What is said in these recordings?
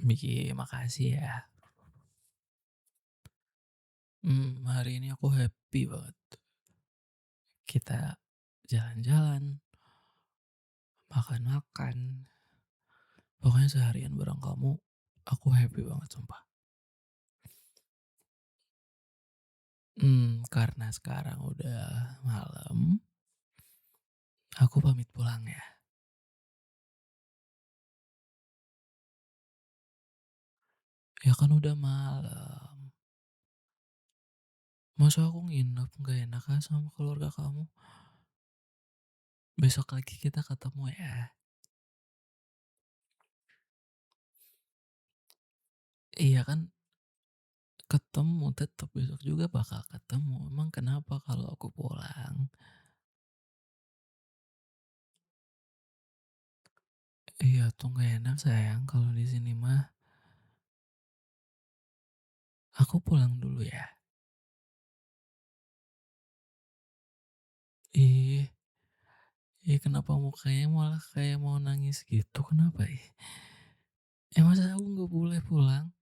Makasih ya. Hari ini aku happy banget. Kita jalan-jalan, makan-makan, pokoknya seharian bareng kamu, aku happy banget sumpah. Karena sekarang udah malam, aku pamit pulang ya. Ya kan udah malam, masa aku nginep, nggak enak ah sama keluarga kamu. Besok lagi kita ketemu ya. Iya kan, ketemu tetap besok juga bakal ketemu. Emang kenapa kalau aku pulang? Iya tuh nggak enak sayang kalau di sini mah. Aku pulang dulu ya. Ih, kenapa mukanya malah kayak mau nangis gitu, kenapa ih? Masa aku nggak boleh pulang?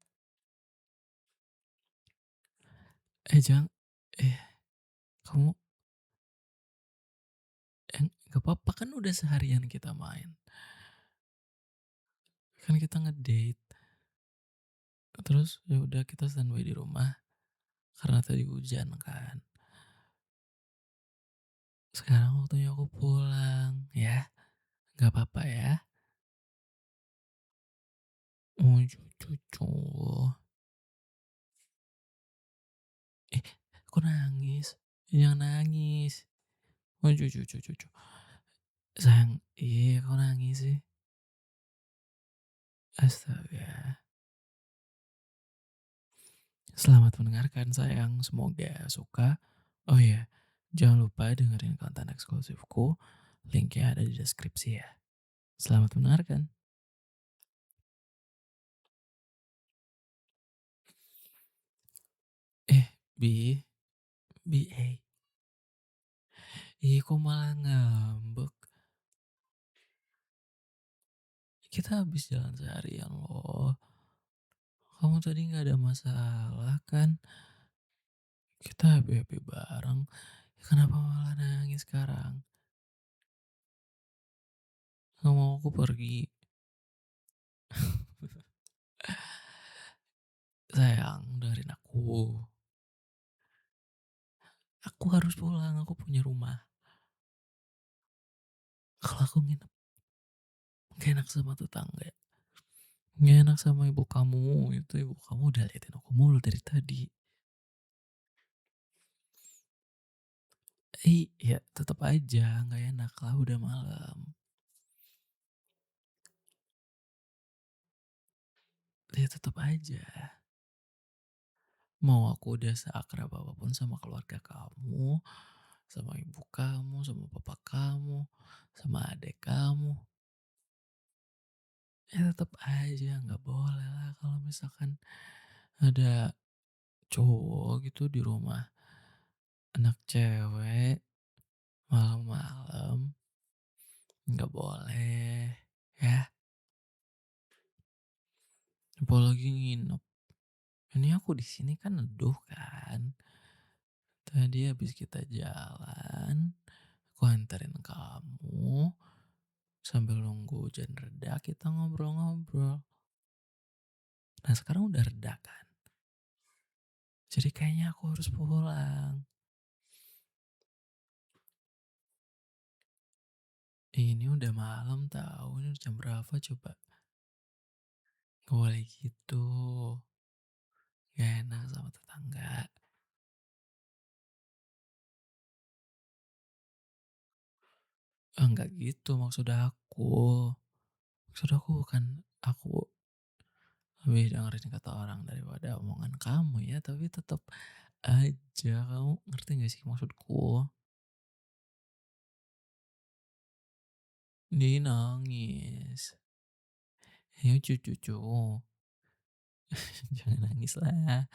Jang eh, kamu nggak apa-apa kan udah seharian kita main, kan kita ngedate, terus ya udah kita standby di rumah karena tadi hujan kan. Sekarang waktunya aku pulang, ya, nggak apa-apa ya? Oh, cucu. Eh, kok nangis? Jangan nangis. Oh, cucu. Sayang, kok nangis sih? Astaga. Selamat mendengarkan sayang, semoga suka. Oh iya, jangan lupa dengerin konten eksklusifku, linknya ada di deskripsi ya. Selamat mendengarkan. Eh, Bi, kok malah ngambek? Kita habis jalan seharian loh. Kamu tadi nggak ada masalah kan? Kita happy-happy bareng. Kenapa malah nangis sekarang? Nggak mau aku pergi. Sayang, dengerin aku. Aku harus pulang, aku punya rumah. Kalau aku nginep, gak enak sama tetangga. Nggak enak sama ibu kamu, itu ibu kamu udah liatin aku mulu dari tadi. Ya tetap aja nggak enak lah udah malam. Ya tetap aja. Mau aku udah seakrab apapun sama keluarga kamu, sama ibu kamu, sama papa kamu, sama adik kamu, ya tetap aja nggak boleh lah kalau misalkan ada cowok gitu di rumah, anak cewek, malam-malam, nggak boleh, ya. Apalagi nginep. Ini aku di sini kan neduh kan. Tadi habis kita jalan, aku anterin kamu, sambil nunggu hujan reda kita ngobrol-ngobrol. Nah sekarang udah reda kan, jadi kayaknya aku harus pulang. Ini udah malam tahu, ini udah jam berapa coba? Gak boleh gitu, gak enak sama tetangga. Enggak gitu maksud aku. Maksud aku bukan aku lebih dengerin kata orang daripada omongan kamu ya, tapi tetap aja kamu ngerti gak sih maksudku? Dia nangis. Ayo cucu, jangan nangis lah.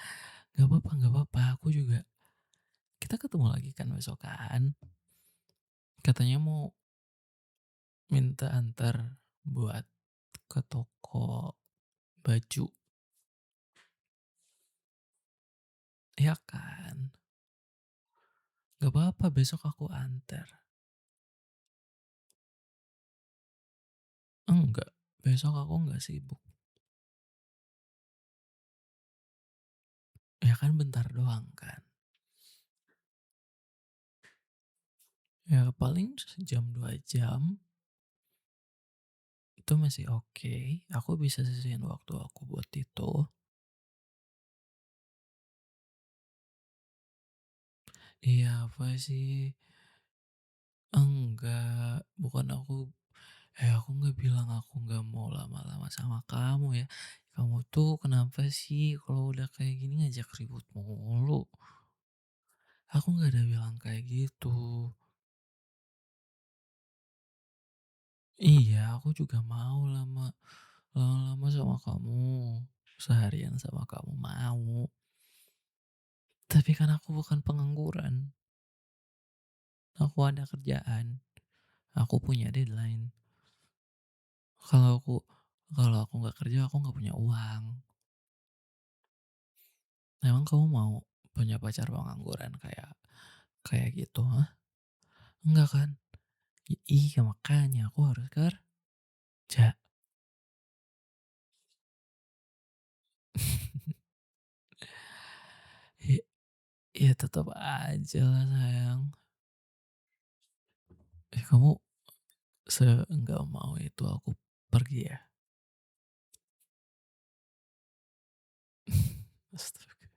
Gak apa-apa, aku juga kita ketemu lagi kan besok kan. Katanya mau minta antar buat ke toko baju, ya kan? Gak apa-apa besok aku antar. Enggak, besok aku nggak sibuk. Ya kan bentar doang kan. Ya paling sejam 2 jam itu masih oke. Aku bisa sisihin waktu aku buat itu. Iya apa sih? Enggak, bukan aku nggak bilang aku nggak mau lama-lama sama kamu ya. Kamu tuh kenapa sih kalau udah kayak gini ngajak ribut mulu? Aku nggak ada bilang kayak gitu. Iya, aku juga mau lama-lama sama kamu. Seharian sama kamu mau. Tapi kan aku bukan pengangguran. Aku ada kerjaan. Aku punya deadline. Kalau aku kalau aku nggak kerja, aku nggak punya uang. Emang kamu mau punya pacar pengangguran kayak kayak gitu, hah? Enggak kan? Iya makanya aku harus kerja. Ya, ya tetap aja lah sayang. Kamu nggak mau itu aku pergi ya? Astaga.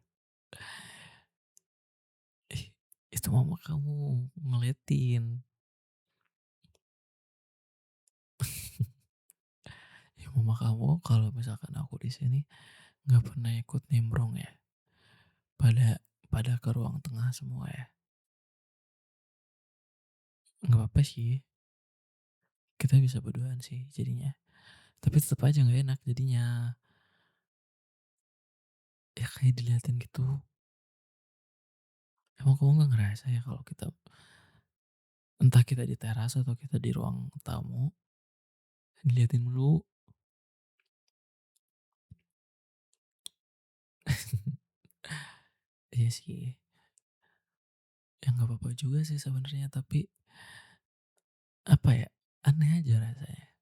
Ih, itu mama kamu ngeliatin. Ya mama kamu kalau misalkan aku di sini nggak pernah ikut nimbrung ya. Pada pada ke ruang tengah semua ya. Nggak apa-apa sih. Kita bisa berduaan sih jadinya. Tapi tetap aja nggak enak jadinya. Ya kayak diliatin gitu. Emang kamu nggak ngerasa ya kalau kita entah kita di teras atau kita di ruang tamu diliatin mulu. Iya sih. Ya nggak apa-apa juga sih sebenarnya tapi apa ya? Aneh aja rasanya.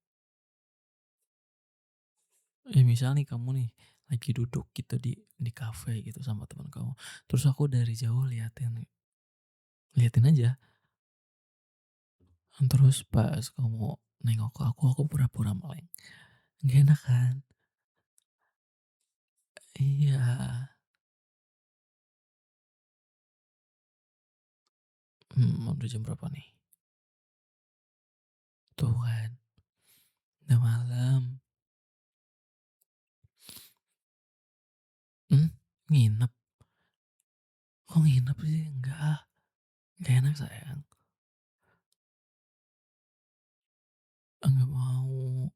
Ya misal nih kamu nih lagi duduk gitu di kafe gitu sama teman kamu. Terus aku dari jauh liatin liatin aja. Terus pas kamu nengok ke aku pura-pura meleng. Gak enak kan? Iya. Udah jam berapa nih? Tuh kan, udah malam. Hmm, nginep? Kok nginep sih? Enggak ah, nggak enak sayang. Enggak mau.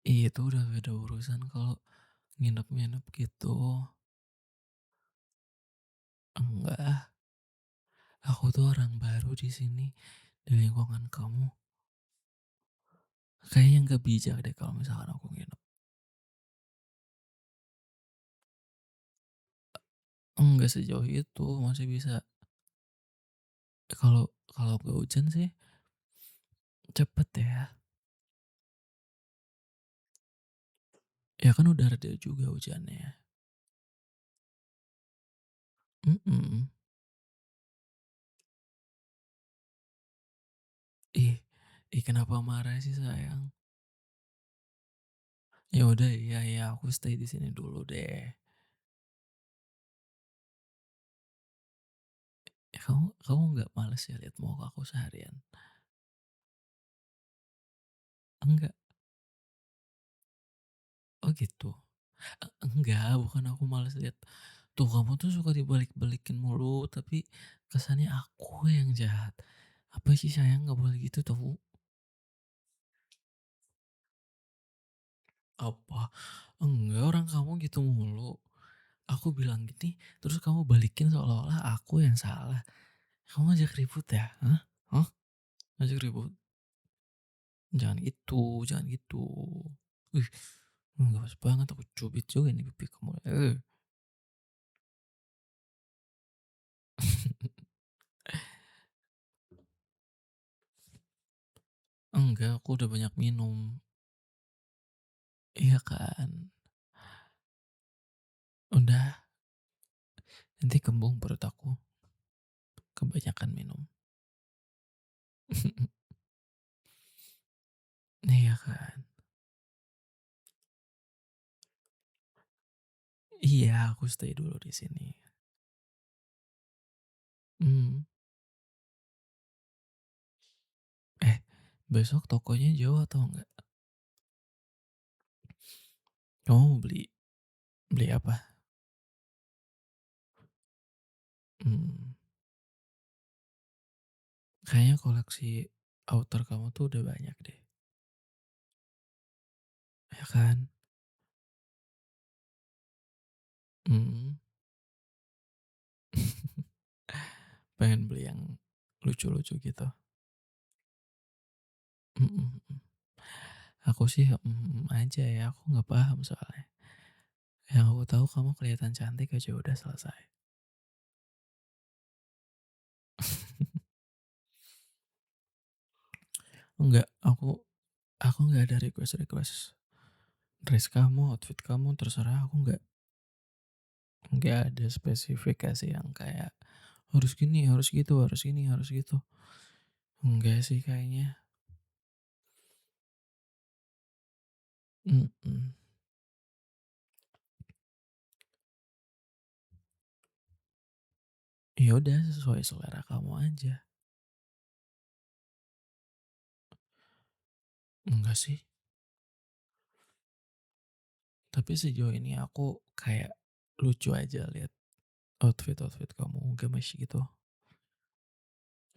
Itu udah beda urusan kalau nginep-nginep gitu. Enggak ah, aku tuh orang baru di sini, di lingkungan kamu. Kayaknya nggak bijak deh kalau misalkan aku nginep. Enggak sejauh itu, masih bisa. Kalau kalau nggak hujan sih cepet ya. Ya kan udah reda juga hujannya. Mhm. Ih, ih kenapa marah sih sayang? Ya udah, iya iya aku stay di sini dulu deh. Kamu kamu nggak males ya lihat muka aku seharian? Enggak? Oh gitu? Enggak, bukan aku males lihat. Tuh kamu tuh suka dibalik-balikin mulu, tapi kesannya aku yang jahat. Apa sih sayang nggak boleh gitu tau? Apa? Enggak, orang kamu gitu mulu. Aku bilang gini, terus kamu balikin seolah-olah aku yang salah. Kamu ngajak ribut ya? Hah? Hah? Ngajak ribut? Jangan gitu, jangan gitu. Wih, nggak pas banget aku cubit juga nih pipi kamu, Enggak, aku udah banyak minum. Iya kan? Udah, nanti kembung perut aku, kebanyakan minum. Iya kan? Iya, aku stay dulu di sini. Mmm, eh, besok tokonya jauh atau enggak? Kamu mau beli beli apa? Mmm, kayaknya koleksi outer kamu tuh udah banyak deh, ya kan? Mhm. Pengen beli yang lucu-lucu gitu. Mhm mhm. Aku sih mhm aja ya, aku nggak paham soalnya. Yang aku tahu kamu kelihatan cantik aja udah selesai. Enggak, aku nggak ada request-request dress kamu, outfit kamu, terserah aku nggak ada spesifikasi yang kayak harus gini, harus gitu, harus ini, harus gitu. Enggak sih kayaknya. Mhm. Ya udah sesuai selera kamu aja. Enggak sih, tapi sejauh ini aku kayak lucu aja lihat outfit-outfit kamu gemes gitu.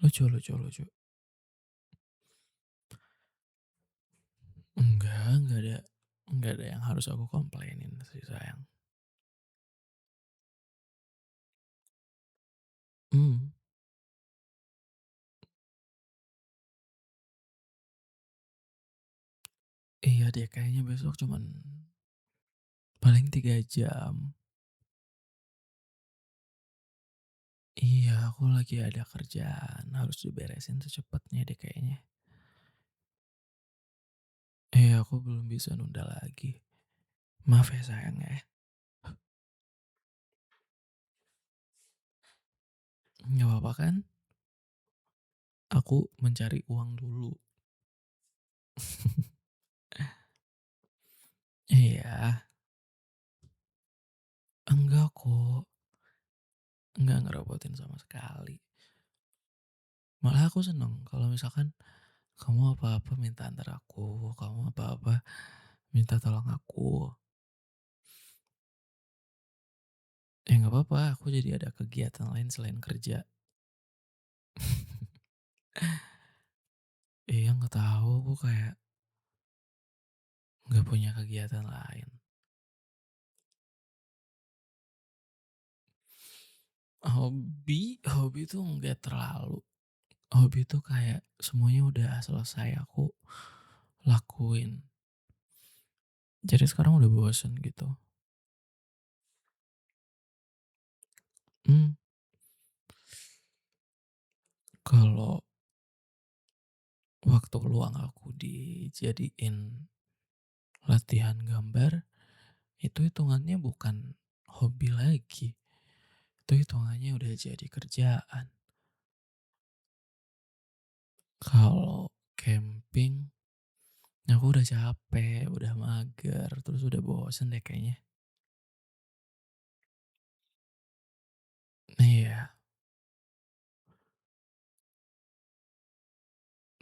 Lucu lucu lucu. Enggak ada yang harus aku komplainin sih sayang. Mmm, iya deh kayaknya besok cuman paling 3 jam. Iya aku lagi ada kerjaan harus diberesin secepatnya deh kayaknya. Aku belum bisa nunda lagi. Maaf ya sayang ya. Nggak apa-apa kan? Aku mencari uang dulu. Iya, enggak kok, enggak ngerepotin sama sekali. Malah aku seneng kalau misalkan kamu apa-apa minta antar aku, kamu apa-apa minta tolong aku. Ya nggak apa-apa, aku jadi ada kegiatan lain selain kerja. Iya nggak tahu, aku kayak nggak punya kegiatan lain. Hobi tuh nggak terlalu. Hobi tuh kayak semuanya udah selesai aku lakuin. Jadi sekarang udah bosen gitu. Hmm, kalau waktu luang aku dijadiin latihan gambar, itu hitungannya bukan hobi lagi. Itu hitungannya udah jadi kerjaan. Kalau camping, aku udah capek, udah mager, terus udah bosen deh kayaknya. Iya,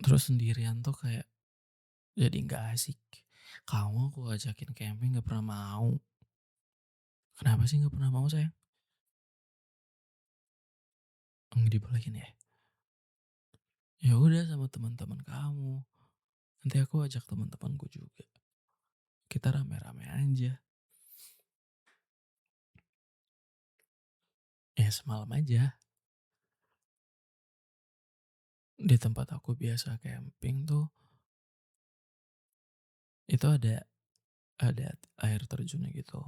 terus sendirian tuh kayak jadi nggak asik. Kamu aku ajakin camping nggak pernah mau. Kenapa sih nggak pernah mau sayang? Nggak dibolehin ya? Ya udah sama teman-teman kamu. Nanti aku ajak teman-temanku juga. Kita rame-rame aja. Ya semalam aja. Di tempat aku biasa camping tuh, itu ada ada air terjunnya gitu.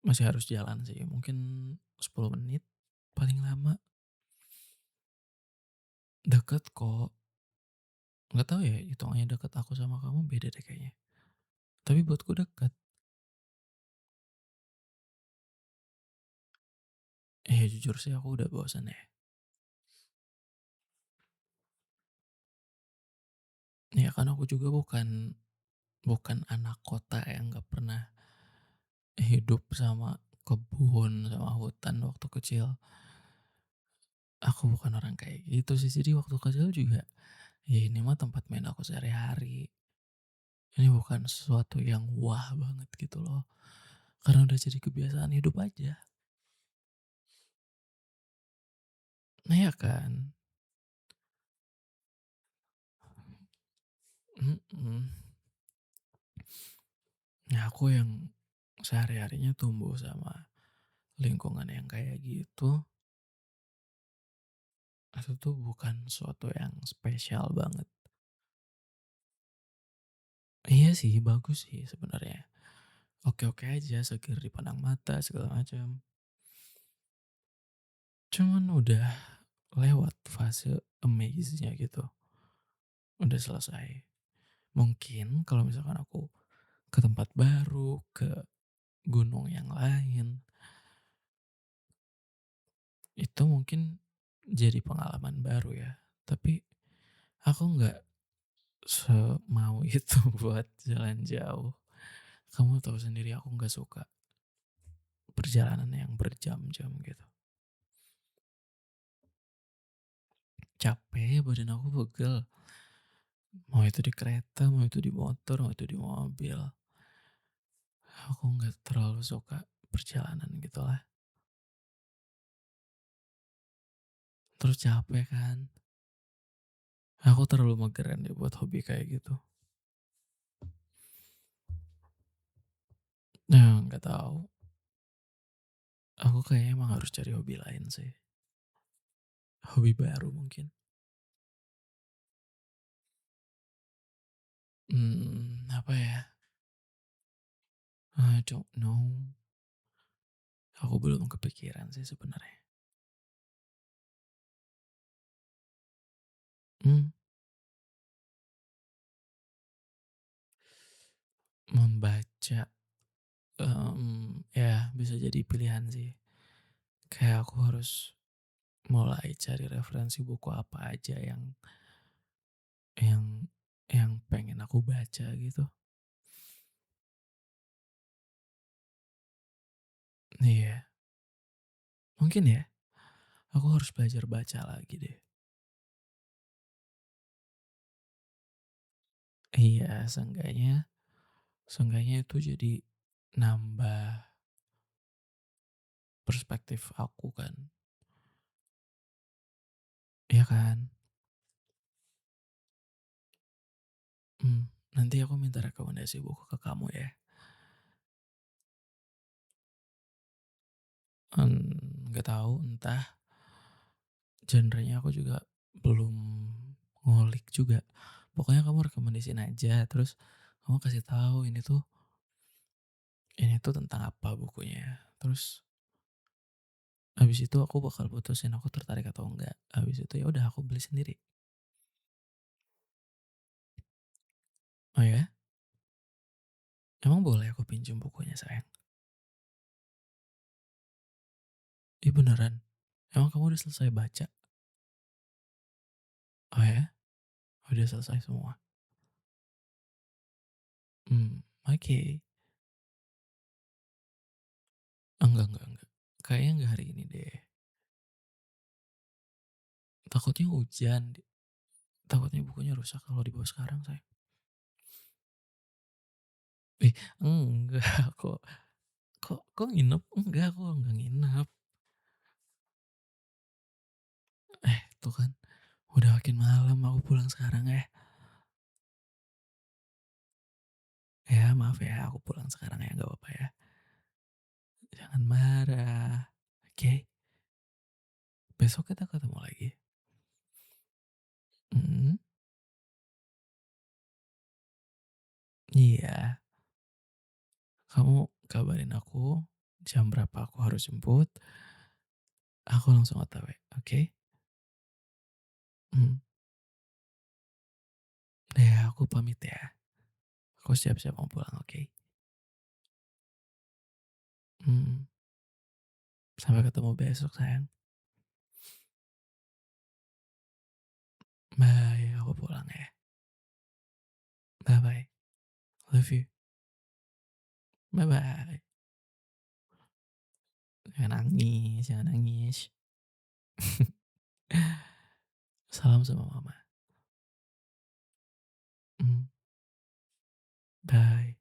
Masih harus jalan sih, mungkin 10 menit paling lama. Deket kok, nggak tahu ya hitungannya deket aku sama kamu beda deh kayaknya. Tapi buatku deket. Jujur sih aku udah bosan ya. Ya kan aku juga bukan bukan anak kota yang nggak pernah hidup sama kebun, sama hutan waktu kecil. Aku bukan orang kayak gitu sih, jadi waktu kecil juga, ya ini mah tempat main aku sehari-hari. Ini bukan sesuatu yang wah banget gitu loh. Karena udah jadi kebiasaan hidup aja. Nah ya kan? Mhm. Nah aku yang sehari-harinya tumbuh sama lingkungan yang kayak gitu, itu tuh bukan sesuatu yang spesial banget. Iya sih, bagus sih sebenarnya. Oke-oke aja, seger dipandang mata segala macam. Cuman udah lewat fase amaze-nya gitu. Udah selesai. Mungkin kalau misalkan aku ke tempat baru, ke gunung yang lain, itu mungkin jadi pengalaman baru ya. Tapi aku nggak semau itu buat jalan jauh. Kamu tahu sendiri aku nggak suka perjalanan yang berjam-jam gitu. Capek, badan aku pegel. Mau itu di kereta, mau itu di motor, mau itu di mobil. Aku nggak terlalu suka perjalanan gitulah. Terus capek kan. Aku terlalu mageran deh buat hobi kayak gitu. Nah, nggak tahu. Aku kayaknya emang harus cari hobi lain sih. Hobi baru mungkin. Apa ya? I don't know. Aku belum kepikiran sih sebenarnya. Hmm, membaca, ya bisa jadi pilihan sih. Kayak aku harus mulai cari referensi buku apa aja yang yang pengen aku baca gitu. Iya, mungkin ya. Aku harus belajar baca lagi deh. Iya, seenggaknya itu jadi nambah perspektif aku kan. Iya kan? Hmm, nanti aku minta rekomendasi buku ke kamu ya. Nggak tahu, entah genrenya aku juga belum ngulik juga. Pokoknya kamu rekomendasiin aja, terus kamu kasih tahu ini tuh tentang apa bukunya. Terus habis itu aku bakal putusin aku tertarik atau enggak. Habis itu ya udah aku beli sendiri. Oh ya? Emang boleh aku pinjam bukunya sayang? Ih beneran? Emang kamu udah selesai baca? Oh ya? Udah selesai semua? Oke. Enggak. Kayaknya enggak hari ini deh. Takutnya hujan. Takutnya bukunya rusak kalau dibawa sekarang sayang. Eh, enggak kok. Kok nginep? Enggak, aku enggak nginep. Tuh kan, udah makin malam, aku pulang sekarang ya. Ya maaf ya, aku pulang sekarang ya, nggak apa-apa ya. Jangan marah. Oke, besok kita ketemu lagi. Mhm. Iya, kamu kabarin aku jam berapa aku harus jemput, aku langsung OTW, oke? Mmm, ya aku pamit ya, aku siap-siap mau pulang, oke? Mhm, sampai ketemu besok sayang. Bye, aku pulang ya. Bye-bye, love you, bye-bye. Jangan nangis jangan nangis. Salam sama mama. Mmm, bye.